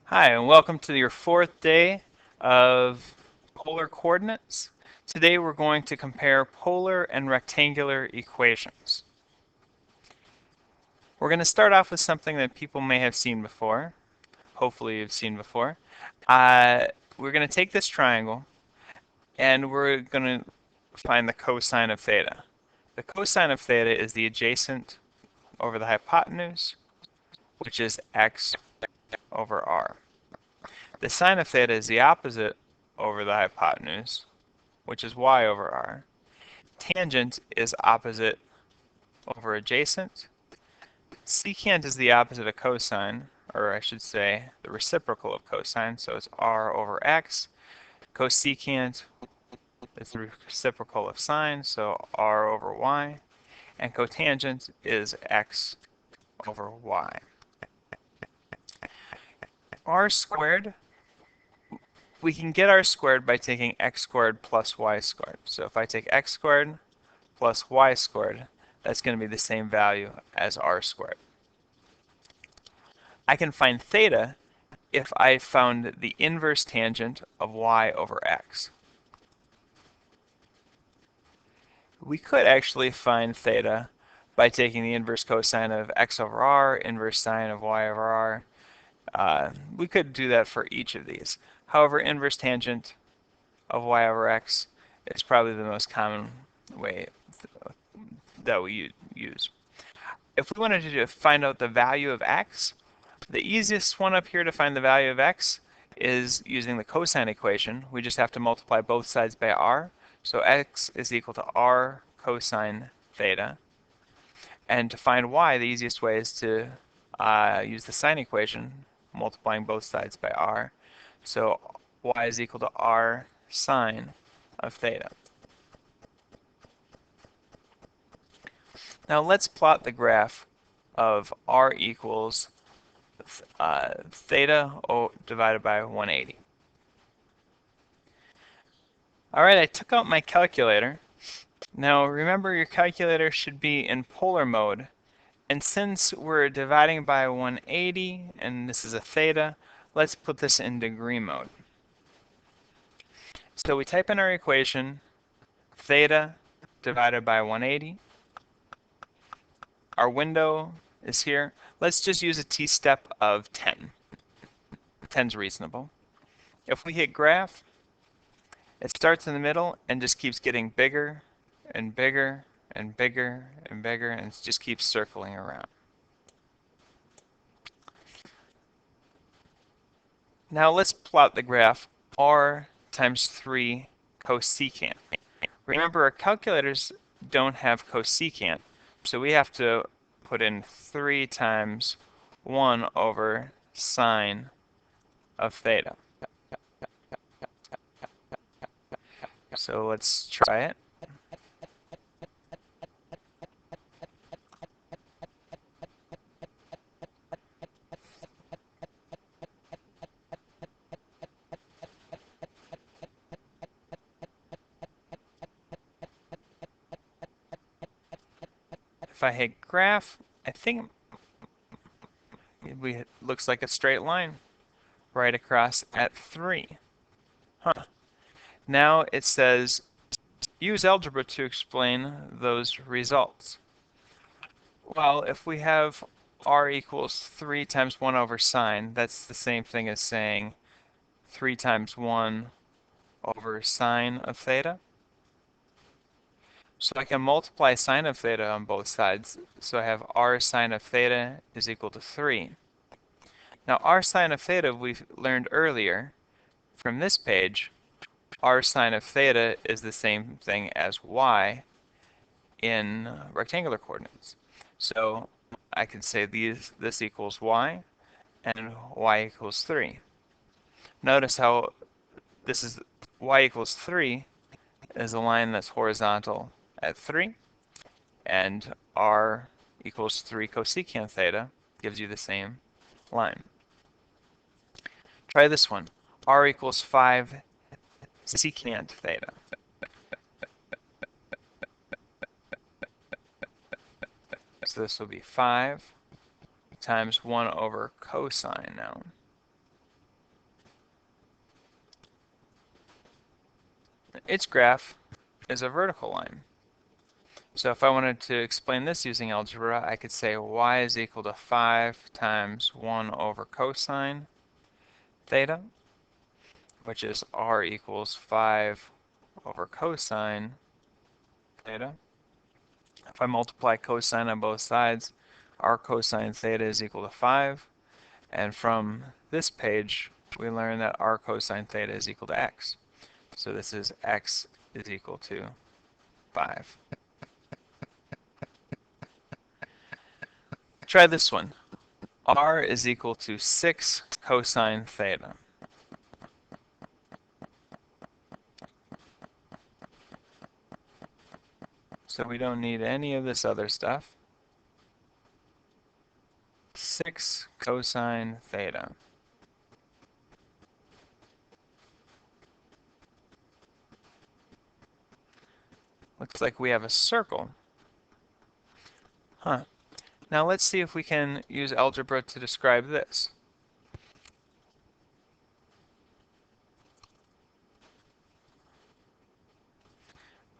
Hi, and welcome to your fourth day of polar coordinates. Today we're going to compare polar and rectangular equations. We're going to start off with something that people may have seen before. Hopefully you've seen before. We're going to take this triangle and we're going to find the cosine of theta. The cosine of theta is the adjacent over the hypotenuse, which is x over r. The sine of theta is the opposite over the hypotenuse, which is y over r. Tangent is opposite over adjacent. Secant is the opposite of cosine, or I should say the reciprocal of cosine, so it's r over x. Cosecant is the reciprocal of sine, so r over y. And cotangent is x over y. R squared, we can get r squared by taking x squared plus y squared. So if I take x squared plus y squared, that's going to be the same value as r squared. I can find theta if I found the inverse tangent of y over x. We could actually find theta by taking the inverse cosine of x over r, inverse sine of y over r. We could do that for each of these. However, inverse tangent of y over x is probably the most common way that we use. If we wanted to find out the value of x, the easiest one up here to find the value of x is using the cosine equation. We just have to multiply both sides by r. So x is equal to r cosine theta. And to find y, the easiest way is to use the sine equation, multiplying both sides by r. So y is equal to r sine of theta. Now let's plot the graph of r equals theta divided by 180. All right, I took out my calculator. Now remember, your calculator should be in polar mode. And since we're dividing by 180, and this is a theta, let's put this in degree mode. So we type in our equation, theta divided by 180. Our window is here. Let's just use a t-step of 10. 10's reasonable. If we hit graph, it starts in the middle and just keeps getting bigger and bigger and bigger and bigger, and it just keeps circling around. Now let's plot the graph r times 3 cosecant. Remember, our calculators don't have cosecant, so we have to put in 3 times 1 over sine of theta. So let's try it. If I hit graph, I think it looks like a straight line right across at 3. Huh. Now it says, use algebra to explain those results. Well, if we have r equals 3 times 1 over sine, that's the same thing as saying 3 times 1 over sine of theta. So I can multiply sine of theta on both sides. So I have r sine of theta is equal to 3. Now r sine of theta we learned earlier from this page. R sine of theta is the same thing as y in rectangular coordinates. So I can say this equals y and y equals 3. Notice how this is y equals 3 is a line that's horizontal at 3, and r equals 3 cosecant theta gives you the same line. Try this one. R equals 5 secant theta. So this will be 5 times 1 over cosine now. its graph is a vertical line. So if I wanted to explain this using algebra, I could say y is equal to 5 times 1 over cosine theta, which is r equals 5 over cosine theta. If I multiply cosine on both sides, r cosine theta is equal to 5. And from this page, we learn that r cosine theta is equal to x. So this is x is equal to 5. Try this one. R is equal to 6 cosine theta. So we don't need any of this other stuff. 6 cosine theta. Looks like we have a circle. Huh. Now let's see if we can use algebra to describe this.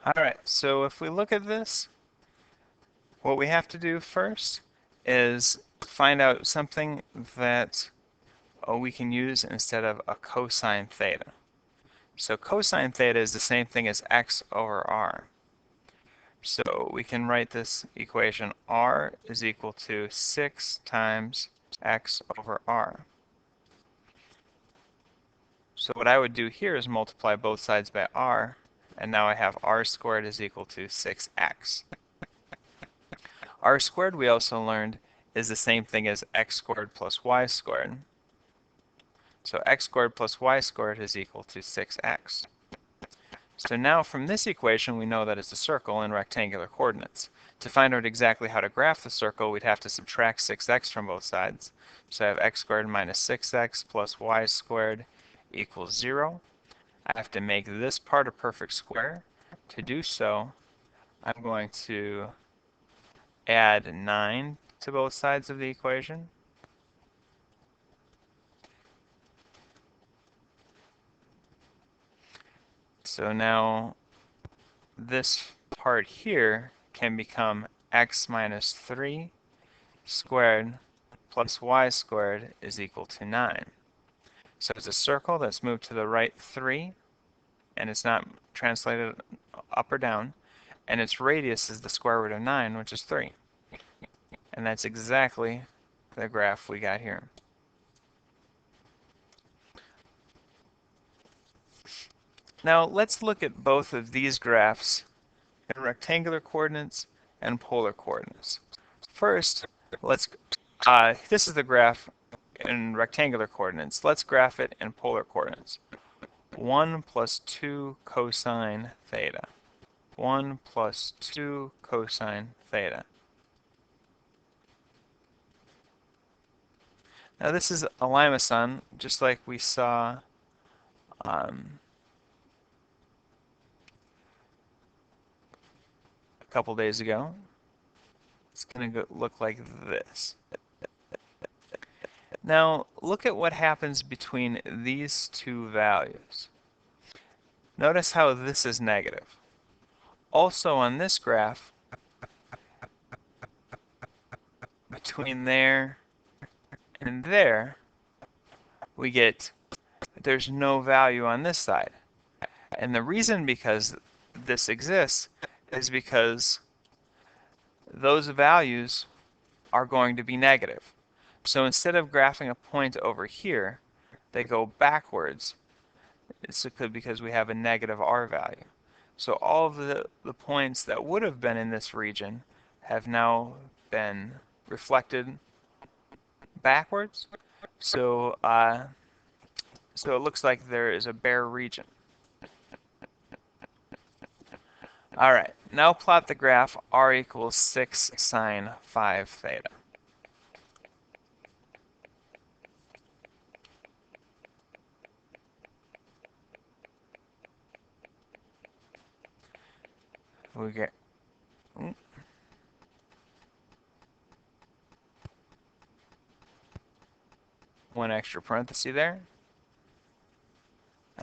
Alright, so if we look at this, what we have to do first is find out something that we can use instead of a cosine theta. So cosine theta is the same thing as x over r. So we can write this equation r is equal to 6 times x over r. So what I would do here is multiply both sides by r, and now I have r squared is equal to 6x. R squared, we also learned, is the same thing as x squared plus y squared. So x squared plus y squared is equal to 6x. So now from this equation, we know that it's a circle in rectangular coordinates. To find out exactly how to graph the circle, we'd have to subtract 6x from both sides. So I have x squared minus 6x plus y squared equals 0. I have to make this part a perfect square. To do so, I'm going to add 9 to both sides of the equation. So now this part here can become x minus 3 squared plus y squared is equal to 9. So it's a circle that's moved to the right 3, and it's not translated up or down, and its radius is the square root of 9, which is 3. And that's exactly the graph we got here. Now let's look at both of these graphs in rectangular coordinates and polar coordinates. First, this is the graph in rectangular coordinates. Let's graph it in polar coordinates. 1 plus 2 cosine theta. 1 plus 2 cosine theta. Now this is a limacon, just like we saw a couple days ago. It's going to look like this. Now look at what happens between these two values. Notice how this is negative. Also on this graph, between there and there, we get there's no value on this side. And the reason because this exists is because those values are going to be negative. So instead of graphing a point over here, they go backwards. It's because we have a negative r value. So all of the points that would have been in this region have now been reflected backwards. So it looks like there is a bare region. All right, now plot the graph r equals 6 sine 5 theta. We get one extra parenthesis there.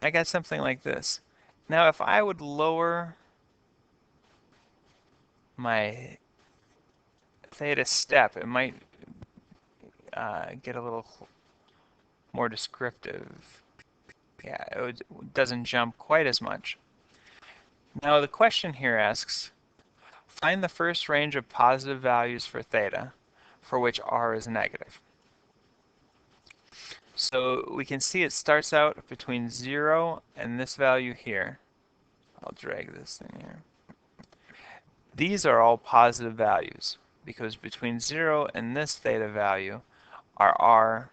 I got something like this. Now, if I would lower my theta step, it might get a little more descriptive. Yeah, it doesn't jump quite as much. Now, the question here asks, find the first range of positive values for theta for which r is negative. So we can see it starts out between 0 and this value here. I'll drag this thing here. These are all positive values because between 0 and this theta value, our r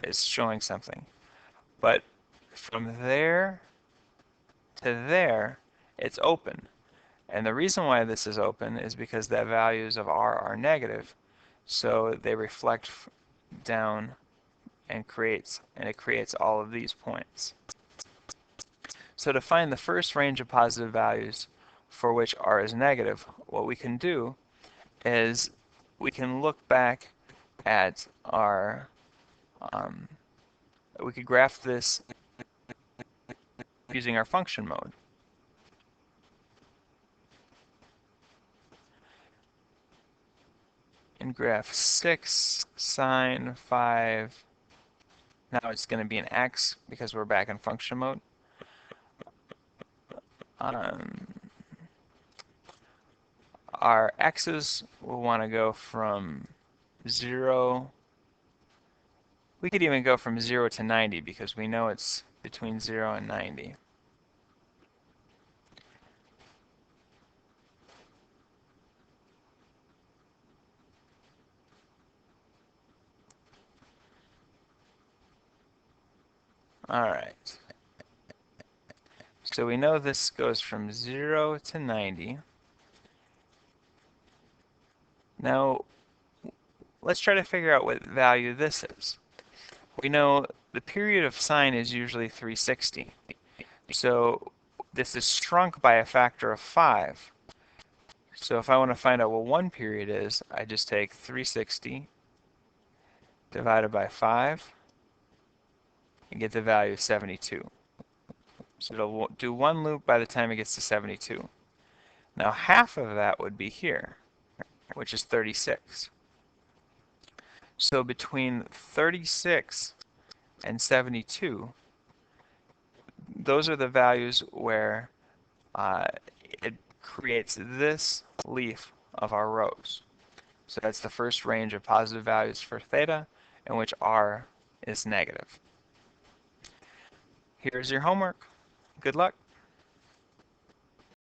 is showing something. But from there to there, it's open. And the reason why this is open is because the values of r are negative, so they reflect down and it creates all of these points. So to find the first range of positive values for which r is negative, what we can do is we can look back at our, we could graph this using our function mode. In graph 6, sine 5, now it's going to be an x because we're back in function mode. Our x's will want to go from 0. We could even go from 0 to 90 because we know it's between 0 and 90. All right. So we know this goes from 0 to 90. Now, let's try to figure out what value this is. We know the period of sine is usually 360. So this is shrunk by a factor of 5. So if I want to find out what one period is, I just take 360 divided by 5 and get the value of 72. So it'll do one loop by the time it gets to 72. Now half of that would be here, which is 36. So between 36 and 72, those are the values where it creates this leaf of our rows. So that's the first range of positive values for theta, in which r is negative. Here's your homework. Good luck.